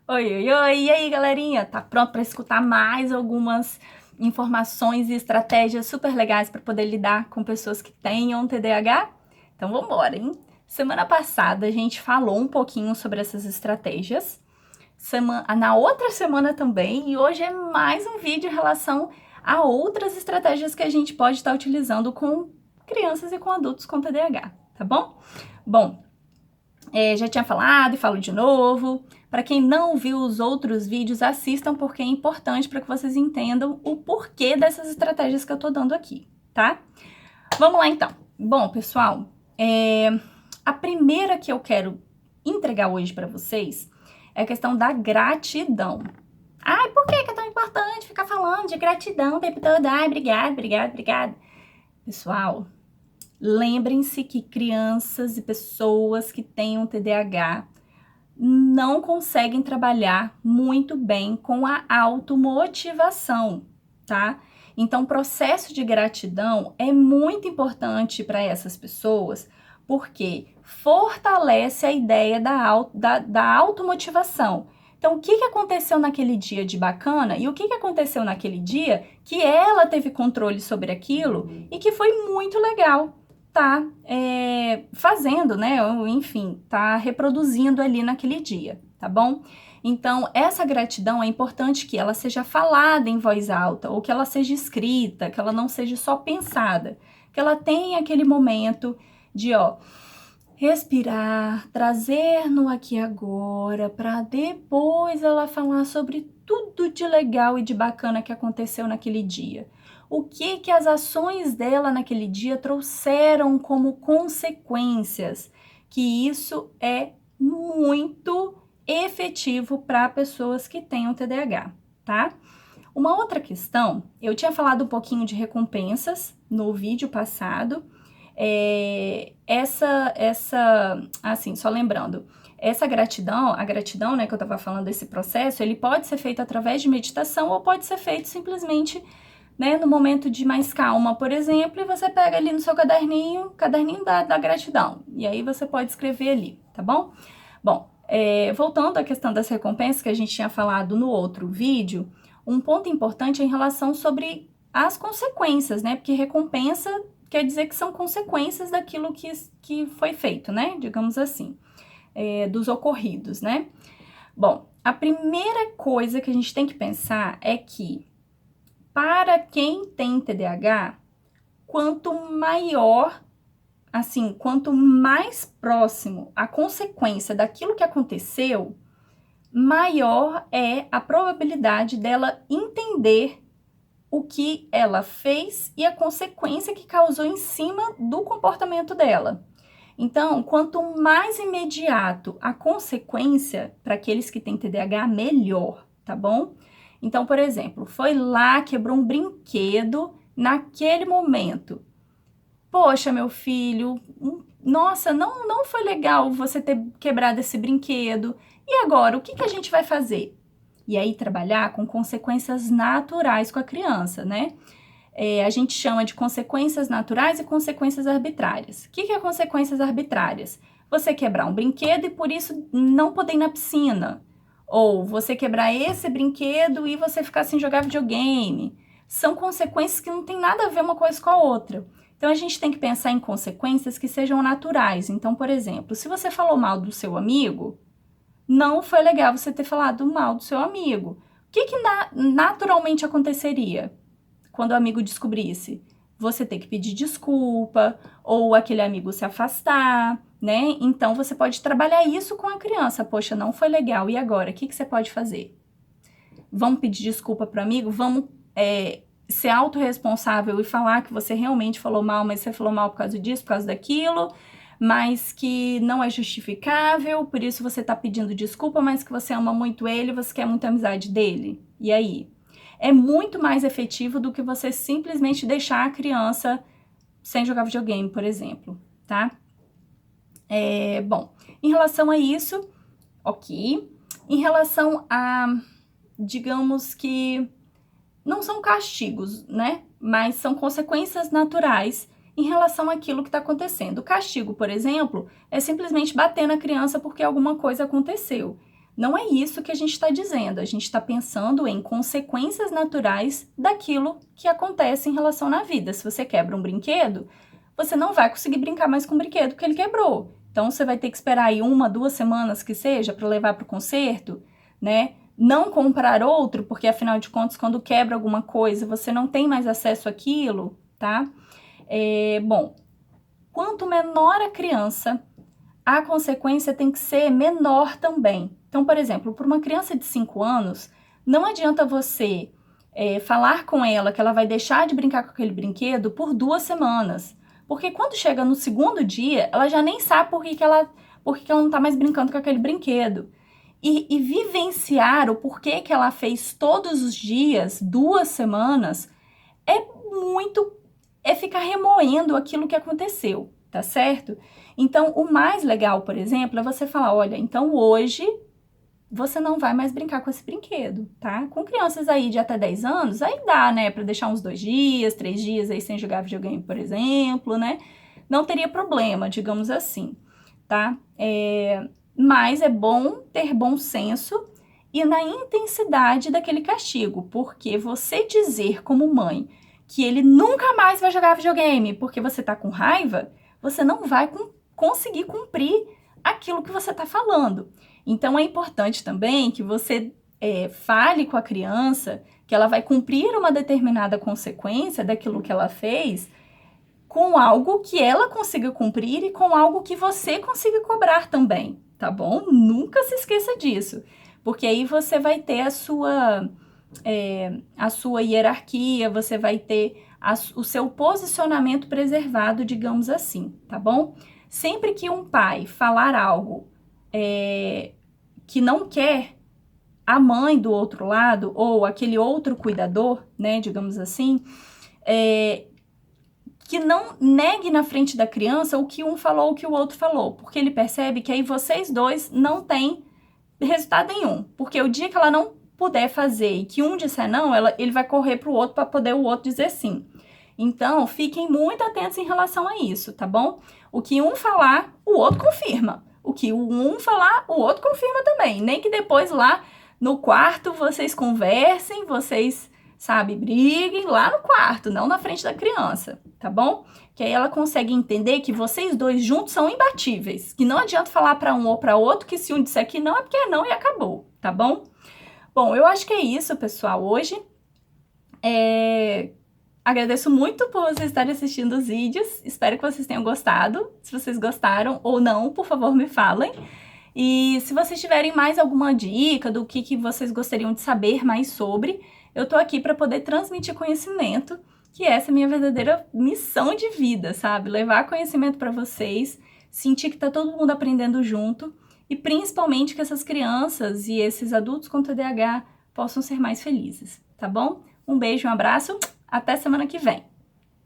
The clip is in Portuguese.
Oi, oi, oi! E aí, galerinha? Tá pronto para escutar mais algumas informações e estratégias super legais para poder lidar com pessoas que tenham TDAH? Então vamos embora, hein? Semana passada a gente falou um pouquinho sobre essas estratégias. Na outra semana também, e hoje é mais um vídeo em relação a outras estratégias que a gente pode estar utilizando com crianças e com adultos com TDAH, tá bom? Bom, já tinha falado e falo de novo. Para quem não viu os outros vídeos, assistam porque é importante para que vocês entendam o porquê dessas estratégias que eu tô dando aqui, tá? Vamos lá então. Bom, pessoal, a primeira que eu quero entregar hoje para vocês é a questão da gratidão. Ai, por que é tão importante ficar falando de gratidão o tempo todo? Ai, obrigado, obrigado, obrigado. Pessoal, lembrem-se que crianças e pessoas que têm um TDAH não conseguem trabalhar muito bem com a automotivação, tá? Então, o processo de gratidão é muito importante para essas pessoas, porque fortalece a ideia da automotivação. Então, o que aconteceu naquele dia de bacana e o que aconteceu naquele dia que ela teve controle sobre aquilo e que foi muito legal, tá fazendo, né? Ou, enfim, tá reproduzindo ali naquele dia, tá bom? Então, essa gratidão é importante que ela seja falada em voz alta, ou que ela seja escrita, que ela não seja só pensada, que ela tenha aquele momento de, respirar, trazer no aqui e agora, para depois ela falar sobre tudo de legal e de bacana que aconteceu naquele dia. O que as ações dela naquele dia trouxeram como consequências, que isso é muito efetivo para pessoas que tenham TDAH, tá? Uma outra questão, eu tinha falado um pouquinho de recompensas no vídeo passado. Assim, só lembrando, essa gratidão, a gratidão, né, que eu estava falando desse processo, ele pode ser feito através de meditação ou pode ser feito simplesmente, né, no momento de mais calma, por exemplo, e você pega ali no seu caderninho da gratidão, e aí você pode escrever ali, tá bom? Bom, voltando à questão das recompensas que a gente tinha falado no outro vídeo, um ponto importante é em relação sobre as consequências, né, porque recompensa quer dizer que são consequências daquilo que foi feito, né, digamos assim, dos ocorridos, né. Bom, a primeira coisa que a gente tem que pensar é que, para quem tem TDAH, quanto maior, assim, quanto mais próximo a consequência daquilo que aconteceu, maior é a probabilidade dela entender o que ela fez e a consequência que causou em cima do comportamento dela. Então, quanto mais imediato a consequência para aqueles que têm TDAH, melhor, tá bom? Então, por exemplo, foi lá, quebrou um brinquedo naquele momento. Poxa, meu filho, nossa, não foi legal você ter quebrado esse brinquedo. E agora, o que a gente vai fazer? E aí, trabalhar com consequências naturais com a criança, né? A gente chama de consequências naturais e consequências arbitrárias. O que é consequências arbitrárias? Você quebrar um brinquedo e por isso não poder ir na piscina. Ou você quebrar esse brinquedo e você ficar sem jogar videogame. São consequências que não tem nada a ver uma coisa com a outra. Então, a gente tem que pensar em consequências que sejam naturais. Então, por exemplo, se você falou mal do seu amigo, não foi legal você ter falado mal do seu amigo. O que naturalmente aconteceria quando o amigo descobrisse? Você ter que pedir desculpa, ou aquele amigo se afastar, né? Então, você pode trabalhar isso com a criança. Poxa, não foi legal, e agora? O que você pode fazer? Vamos pedir desculpa para o amigo? Vamos ser autorresponsável e falar que você realmente falou mal, mas você falou mal por causa disso, por causa daquilo, mas que não é justificável, por isso você tá pedindo desculpa, mas que você ama muito ele, você quer muita amizade dele. E aí? É muito mais efetivo do que você simplesmente deixar a criança sem jogar videogame, por exemplo, tá? Bom, em relação a isso, ok. Em relação a, digamos que, não são castigos, né? Mas são consequências naturais em relação àquilo que está acontecendo. O castigo, por exemplo, é simplesmente bater na criança porque alguma coisa aconteceu. Não é isso que a gente está dizendo. A gente está pensando em consequências naturais daquilo que acontece em relação na vida. Se você quebra um brinquedo, você não vai conseguir brincar mais com o brinquedo que ele quebrou. Então, você vai ter que esperar aí 1, 2 semanas que seja para levar para o conserto, né? Não comprar outro, porque afinal de contas, quando quebra alguma coisa, você não tem mais acesso àquilo, tá? Bom, quanto menor a criança, a consequência tem que ser menor também. Então, por exemplo, para uma criança de 5 anos, não adianta você falar com ela que ela vai deixar de brincar com aquele brinquedo por 2 semanas. Porque quando chega no segundo dia, ela já nem sabe por que ela não está mais brincando com aquele brinquedo. E vivenciar o porquê que ela fez todos os dias, 2 semanas, é ficar remoendo aquilo que aconteceu, tá certo? Então, o mais legal, por exemplo, é você falar, olha, então hoje você não vai mais brincar com esse brinquedo, tá? Com crianças aí de até 10 anos, aí dá, né, pra deixar uns 2 dias, 3 dias aí sem jogar videogame, por exemplo, né? Não teria problema, digamos assim, tá? Mas é bom ter bom senso e na intensidade daquele castigo, porque você dizer como mãe que ele nunca mais vai jogar videogame porque você tá com raiva, você não vai conseguir cumprir aquilo que você tá falando. Então, é importante também que você fale com a criança que ela vai cumprir uma determinada consequência daquilo que ela fez com algo que ela consiga cumprir e com algo que você consiga cobrar também, tá bom? Nunca se esqueça disso, porque aí você vai ter a sua hierarquia, você vai ter o seu posicionamento preservado, digamos assim, tá bom? Sempre que um pai falar algo que não quer, a mãe do outro lado, ou aquele outro cuidador, né, digamos assim, que não negue na frente da criança o que um falou, o que o outro falou, porque ele percebe que aí vocês dois não têm resultado nenhum, porque o dia que ela não puder fazer e que um disser não, ele vai correr pro outro para poder o outro dizer sim. Então, fiquem muito atentos em relação a isso, tá bom? O que um falar, o outro confirma. O que um falar, o outro confirma também. Nem que depois lá no quarto vocês conversem, vocês, sabe, briguem lá no quarto, não na frente da criança, tá bom? Que aí ela consegue entender que vocês dois juntos são imbatíveis, que não adianta falar para um ou para outro que se um disser que não é porque é não e acabou, tá bom? Bom, eu acho que é isso, pessoal, hoje. Agradeço muito por vocês estarem assistindo os vídeos, espero que vocês tenham gostado. Se vocês gostaram ou não, por favor, me falem. E se vocês tiverem mais alguma dica do que vocês gostariam de saber mais sobre, eu tô aqui para poder transmitir conhecimento, que essa é a minha verdadeira missão de vida, sabe? Levar conhecimento para vocês, sentir que tá todo mundo aprendendo junto e principalmente que essas crianças e esses adultos com TDAH possam ser mais felizes, tá bom? Um beijo, um abraço, até semana que vem!